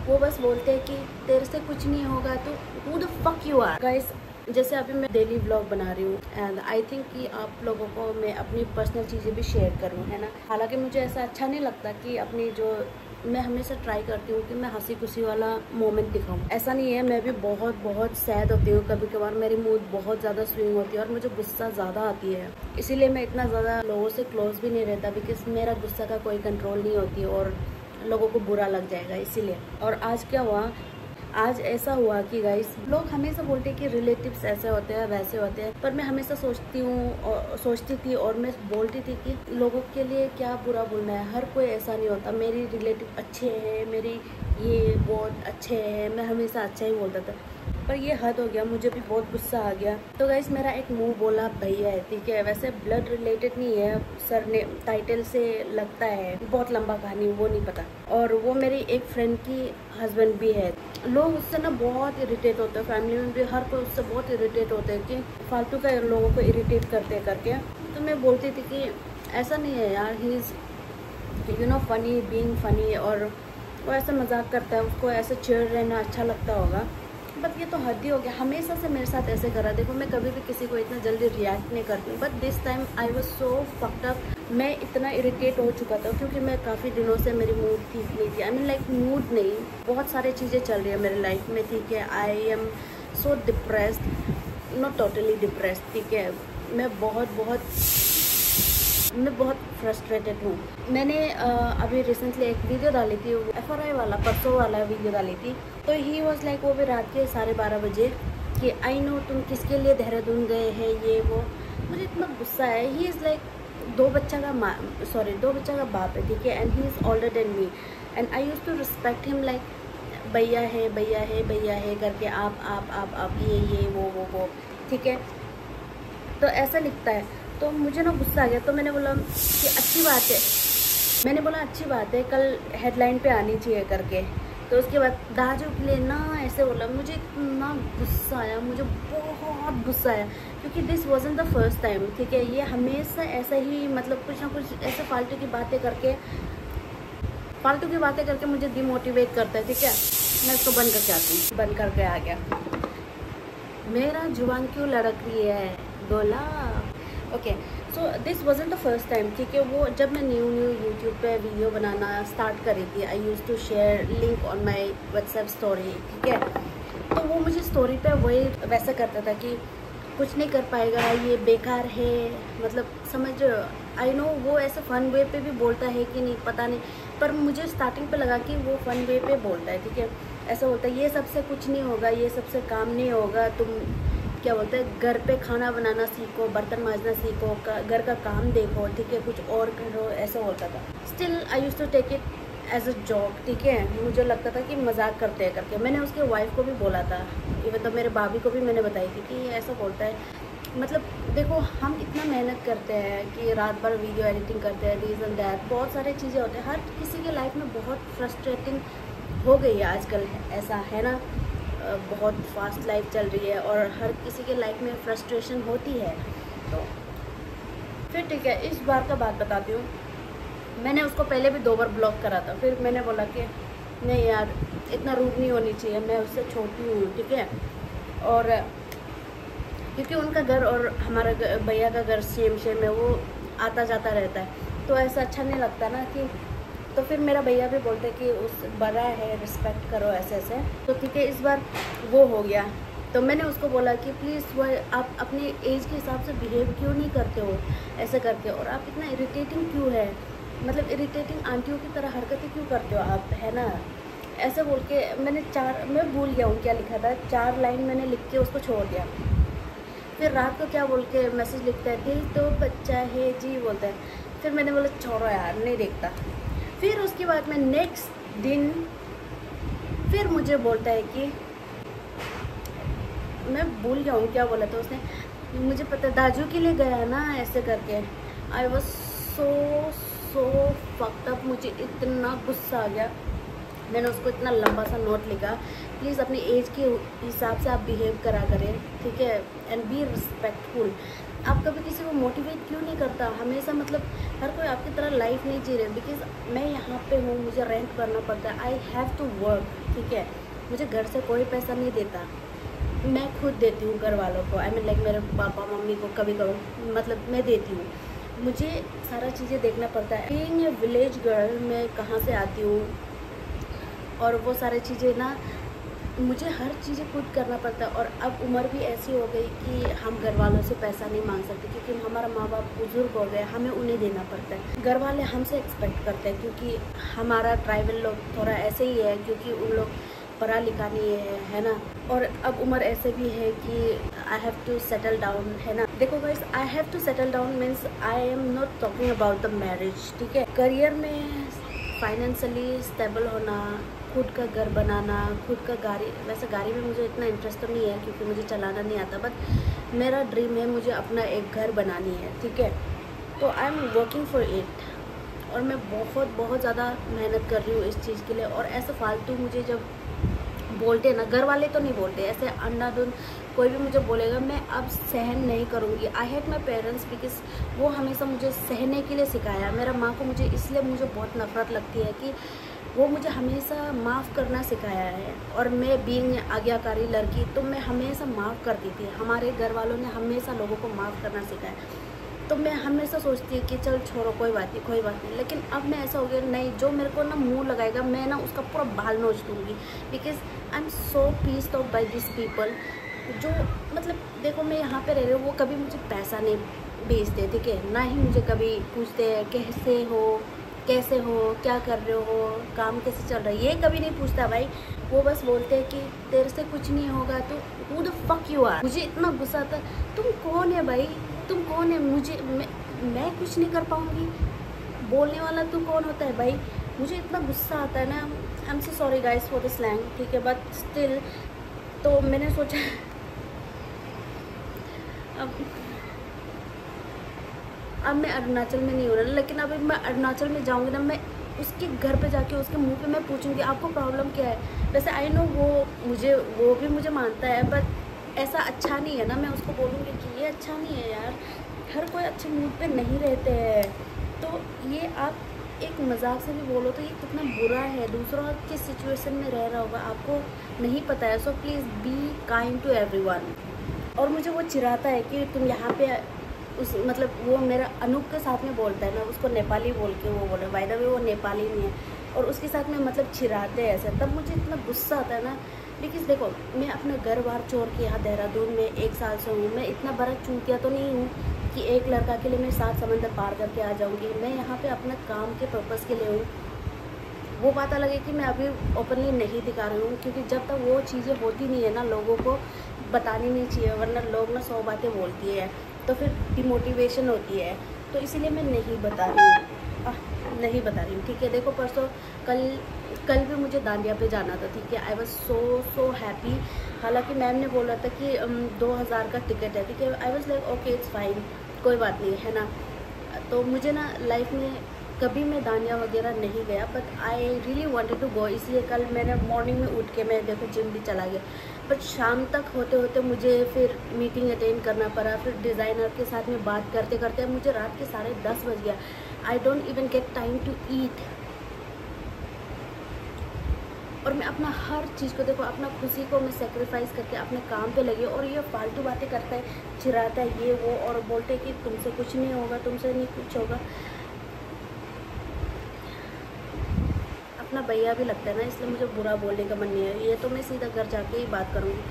वो बस बोलते हैं कि तेरे से कुछ नहीं होगा तो who the fuck you are. Guys जैसे अभी मैं डेली व्लॉग बना रही हूँ एंड आई थिंक कि आप लोगों को मैं अपनी पर्सनल चीज़ें भी शेयर करूँ, है ना। हालांकि मुझे ऐसा अच्छा नहीं लगता कि अपनी जो मैं हमेशा ट्राई करती हूँ कि मैं हंसी खुशी वाला मोमेंट दिखाऊँ। ऐसा नहीं है, मैं भी बहुत सैड होती हूँ, कभी कभार मेरी मूड बहुत ज़्यादा स्विंग होती है और मुझे गुस्सा ज़्यादा आती है। इसीलिए मैं इतना ज़्यादा लोगों से क्लोज भी नहीं रहता, बिकॉज मेरा गुस्सा का कोई कंट्रोल नहीं होती और लोगों को बुरा लग जाएगा इसीलिए। और आज क्या हुआ, आज ऐसा हुआ कि गाइस लोग हमेशा बोलते हैं कि रिलेटिव्स ऐसे होते हैं वैसे होते हैं, पर मैं हमेशा सोचती थी और मैं बोलती थी कि लोगों के लिए क्या बुरा बोलना है, हर कोई ऐसा नहीं होता। मेरी रिलेटिव अच्छे हैं, मेरी ये बहुत अच्छे हैं, मैं हमेशा अच्छा ही बोलता था। पर ये हद हो गया, मुझे भी बहुत गुस्सा आ गया। तो गाइस मेरा एक मुंह बोला भैया है, ठीक है। वैसे ब्लड रिलेटेड नहीं है, सर ने टाइटल से लगता है, बहुत लंबा कहानी, वो नहीं पता। और वो मेरी एक फ्रेंड की हस्बैंड भी है। लोग उससे ना बहुत इरिटेट होते हैं, फैमिली में भी हर कोई उससे बहुत इरिटेट होते हैं कि फालतू का लोगों को इरिटेट करते करके। तो मैं बोलती थी कि ऐसा नहीं है यार, he is funny, being funny, और वो ऐसा मजाक करता है, उसको ऐसे चिढ़ रहना अच्छा लगता होगा। बट ये तो हद ही हो गया, हमेशा से मेरे साथ ऐसे करा। देखो मैं कभी भी किसी को इतना जल्दी रिएक्ट नहीं करती हूँ, but this time I was so fucked up. मैं इतना इरिटेट हो चुका था क्योंकि मैं काफ़ी दिनों से मेरी मूड ठीक नहीं थी। आई मीन लाइक मूड नहीं, बहुत सारी चीज़ें चल रही है मेरी लाइफ में, ठीक है। I am so depressed, not totally depressed, ठीक है। मैं बहुत फ्रस्ट्रेटेड हूँ। मैंने अभी रिसेंटली एक वीडियो डाली थी, FRI वाला, परसों वाला वीडियो डाली थी। तो ही वॉज लाइक, वो भी रात के 12:30 बजे, कि आई नो तुम किसके लिए देहरादून गए हैं, ये वो। मुझे इतना गुस्सा है। ही इज़ लाइक दो बच्चा का बाप है, ठीक है। And he is older than me and I use to respect him like भैया है करके, आप ये वो, ठीक है। तो ऐसा लिखता है। तो मुझे ना गुस्सा आ गया। तो मैंने बोला कि अच्छी बात है, कल हेडलाइन पे आनी चाहिए करके। तो उसके बाद दाजू के लिए ना ऐसे बोला। मुझे इतना गुस्सा आया, मुझे बहुत गुस्सा आया, क्योंकि this wasn't the first time, ठीक है। ये हमेशा ऐसा ही, मतलब कुछ ना कुछ ऐसे फालतू की बातें करके मुझे डिमोटिवेट करता है, ठीक है। मैं इसको बंद करके आती हूँ। बंद करके आ गया। मेरा जुबान क्यों लड़क रही है, बोला। Okay, so this wasn't the first time, ठीक है। वो जब मैं न्यू यूट्यूब पे वीडियो बनाना स्टार्ट करी थी, I use to share link on my WhatsApp story, ठीक है। तो वो मुझे स्टोरी पे वही वैसा करता था कि कुछ नहीं कर पाएगा, ये बेकार है, मतलब समझ। आई नो वो ऐसे फन वे पे भी बोलता है कि नहीं पता नहीं, पर मुझे स्टार्टिंग पे लगा कि वो फन वे पे बोलता है, ठीक है। ऐसा बोलता है, ये सबसे कुछ नहीं होगा, ये सबसे काम नहीं होगा, तुम क्या बोलते हैं, घर पे खाना बनाना सीखो, बर्तन मांजना सीखो, घर का काम देखो, ठीक है, कुछ और करो, ऐसा होता था। Still I use to take it as a joke, ठीक है। मुझे लगता था कि मजाक करते हैं करके। मैंने उसके वाइफ को भी बोला था, इवन तो मेरे भाभी को भी मैंने बताई थी कि ऐसा बोलता है। मतलब देखो, हम इतना मेहनत करते हैं कि रात भर वीडियो एडिटिंग करते हैं, दिस एंड दैट, बहुत सारे चीज़ें होते हैं। हर किसी के लाइफ में बहुत फ्रस्ट्रेटिंग हो गई है आजकल, ऐसा है ना। बहुत फास्ट लाइफ चल रही है और हर किसी के लाइफ में फ्रस्ट्रेशन होती है। तो फिर ठीक है, इस बार का बात बताती हूँ। मैंने उसको पहले भी 2 बार ब्लॉक करा था। फिर मैंने बोला कि नहीं यार, इतना रूड नहीं होनी चाहिए, मैं उससे छोटी हूँ, ठीक है। और क्योंकि उनका घर और हमारा भैया का घर सेम है, वो आता जाता रहता है, तो ऐसा अच्छा नहीं लगता ना कि। तो फिर मेरा भैया भी बोलते कि उस बड़ा है, रिस्पेक्ट करो, ऐसे। तो ठीक है, इस बार वो हो गया। तो मैंने उसको बोला कि प्लीज़ वो आप अपने एज के हिसाब से बिहेव क्यों नहीं करते हो ऐसे करके, और आप इतना इरिटेटिंग क्यों है, मतलब इरिटेटिंग आंटियों की तरह हरकतें क्यों करते हो आप, है ना। ऐसे बोल के मैं भूल गया हूँ क्या लिखा था, 4 लाइन मैंने लिख के उसको छोड़ दिया। फिर रात को क्या बोल के मैसेज लिखता है, दिल तो बच्चा है जी बोलता है। फिर मैंने बोला छोड़ो यार, नहीं देखता। फिर उसके बाद में नेक्स्ट दिन फिर मुझे बोलता है कि, मैं भूल गया हूँ क्या बोला था उसने, मुझे पता दाजू के लिए गया ना, ऐसे करके। I was so fucked up, मुझे इतना गुस्सा आ गया। मैंने उसको इतना लंबा सा नोट लिखा, प्लीज़ अपनी एज के हिसाब से आप बिहेव करा करें, ठीक है, एंड बी रिस्पेक्टफुल। आप कभी किसी को मोटिवेट क्यों नहीं करता? हमेशा मतलब हर कोई आपकी तरह लाइफ नहीं जी रहे। बिकॉज मैं यहाँ पे हूँ, मुझे रेंट करना पड़ता है, आई हैव टू वर्क, ठीक है। मुझे घर से कोई पैसा नहीं देता, मैं खुद देती हूँ घर वालों को। आई मीन लाइक मेरे पापा मम्मी को कभी कभी मतलब मैं देती हूँ। मुझे सारा चीज़ें देखना पड़ता है। बीइंग ए विलेज गर्ल, मैं कहाँ से आती हूँ और वो सारी चीज़ें ना, मुझे हर चीज़ें खुद करना पड़ता है। और अब उम्र भी ऐसी हो गई कि हम घर वालों से पैसा नहीं मांग सकते, क्योंकि हमारा माँ बाप बुजुर्ग हो गए, हमें उन्हें देना पड़ता है। घर वाले हमसे एक्सपेक्ट करते हैं, क्योंकि हमारा ट्राइबल लोग थोड़ा ऐसे ही है, क्योंकि उन लोग पढ़ा लिखा नहीं है ना। और अब उम्र ऐसे भी है कि I have to settle down, है ना। देखो guys, I have to settle down means I am not talking about the marriage, ठीक है। करियर में फाइनेंशियली स्टेबल होना, खुद का घर बनाना, खुद का गाड़ी। वैसे गाड़ी में मुझे इतना इंटरेस्ट तो नहीं है, क्योंकि मुझे चलाना नहीं आता, बट मेरा ड्रीम है मुझे अपना एक घर बनानी है, ठीक है। तो I am working for it, और मैं बहुत ज़्यादा मेहनत कर रही हूँ इस चीज़ के लिए। और ऐसे फालतू मुझे जब बोलते हैं ना, घर वाले तो नहीं बोलते, ऐसे अंधाधुंध कोई भी मुझे बोलेगा, मैं अब सहन नहीं करूँगी। I hate my parents because वो हमेशा मुझे सहने के लिए सिखाया। मेरा माँ को मुझे इसलिए मुझे बहुत नफरत लगती है कि वो मुझे हमेशा माफ़ करना सिखाया है। और मैं बीइंग आज्ञाकारी लड़की, तो मैं हमेशा माफ़ करती थी। हमारे घर वालों ने हमेशा लोगों को माफ़ करना सिखाया। तो मैं हमेशा सोचती है कि चल छोड़ो, कोई बात नहीं, कोई बात नहीं। लेकिन अब मैं ऐसा हो गया, नहीं, जो मेरे को ना मुंह लगाएगा, मैं ना उसका पूरा बाल नोच दूँगी। Because I am so pieced of by this people, जो मतलब देखो, मैं यहाँ पे रह रही हूँ, वो कभी मुझे पैसा नहीं भेजते, ठीक है, ना ही मुझे कभी पूछते हैं कैसे हो, क्या कर रहे हो, काम कैसे चल रहा है, ये कभी नहीं पूछता भाई। वो बस बोलते हैं कि तेरे से कुछ नहीं होगा, तो who the fuck you are. मुझे इतना गुस्सा आता है, तुम कौन है भाई, तुम कौन है? मैं कुछ नहीं कर पाऊँगी, बोलने वाला तू कौन होता है भाई? मुझे इतना गुस्सा आता है ना। I am so sorry guys for the slang, ठीक है, बट स्टिल। तो मैंने सोचा अब मैं अरुणाचल में नहीं हो रहा, लेकिन अब मैं अरुणाचल में जाऊंगी ना, मैं उसके घर पे जाके उसके मुंह पे मैं पूछूंगी आपको प्रॉब्लम क्या है। वैसे आई नो वो भी मुझे मानता है, बट ऐसा अच्छा नहीं है ना। मैं उसको बोलूँगी कि ये अच्छा नहीं है यार, हर कोई अच्छे मूड पे नहीं रहते हैं। तो ये आप एक मजाक से भी बोलो तो ये कितना बुरा है। दूसरों किस सिचुएशन में रह रहा होगा आपको नहीं पता है। So please be kind to everyone. और मुझे वो चिढ़ाता है कि तुम यहाँ पे उस मतलब वो मेरा अनूप के साथ में बोलता है ना, उसको नेपाली बोल के वो बोले, बाय द वे वो नेपाली नहीं है, और उसके साथ में मतलब चिढ़ाते हैं ऐसे। तब मुझे इतना गुस्सा आता है ना। बिकॉज देखो, मैं अपना घर बार छोड़ के यहाँ देहरादून में 1 साल से हूँ। मैं इतना बड़ा चूतिया तो नहीं हूँ कि एक लड़का के लिए मैं 7 समंदर पार करके आ जाऊँगी। मैं यहाँ पे अपना काम के पर्पज़ के लिए हूँ। वो बात अलग है कि मैं अभी ओपनली नहीं दिखा रही हूँ, क्योंकि जब तक वो चीज़ें होती नहीं है ना, लोगों को बतानी नहीं चाहिए, वरना लोग ना 100 बातें बोलती है, तो फिर डिमोटिवेशन होती है। तो इसीलिए मैं नहीं बता रही हूँ, ठीक है। देखो, परसों कल भी मुझे दांडिया पे जाना था, ठीक है। I was so happy. हालांकि मैम ने बोला था कि 2000 का टिकट है, ठीक है। I was like okay, it's fine, कोई बात नहीं है ना। तो मुझे ना लाइफ में कभी मैं दांडिया वगैरह नहीं गया, but I really wanted to go. इसलिए कल मैंने मॉर्निंग में उठ के मैं देखो जिम भी चला गया, बट शाम तक होते होते मुझे फिर मीटिंग अटेंड करना पड़ा। फिर डिज़ाइनर के साथ में बात करते करते मुझे रात के 10:30 बज गया। I don't even get time to eat. और मैं अपना हर चीज़ को देखो, अपना खुशी को मैं सेक्रीफाइस करके अपने काम पे लगी, और ये फालतू बातें करता है, चिढ़ाता है ये वो, और बोलते हैं कि तुमसे कुछ नहीं होगा, तुमसे नहीं कुछ होगा। अपना भैया भी लगता है ना, इसलिए मुझे बुरा बोलने का मन नहीं है। ये तो मैं सीधा घर जाके ही बात करूँगी।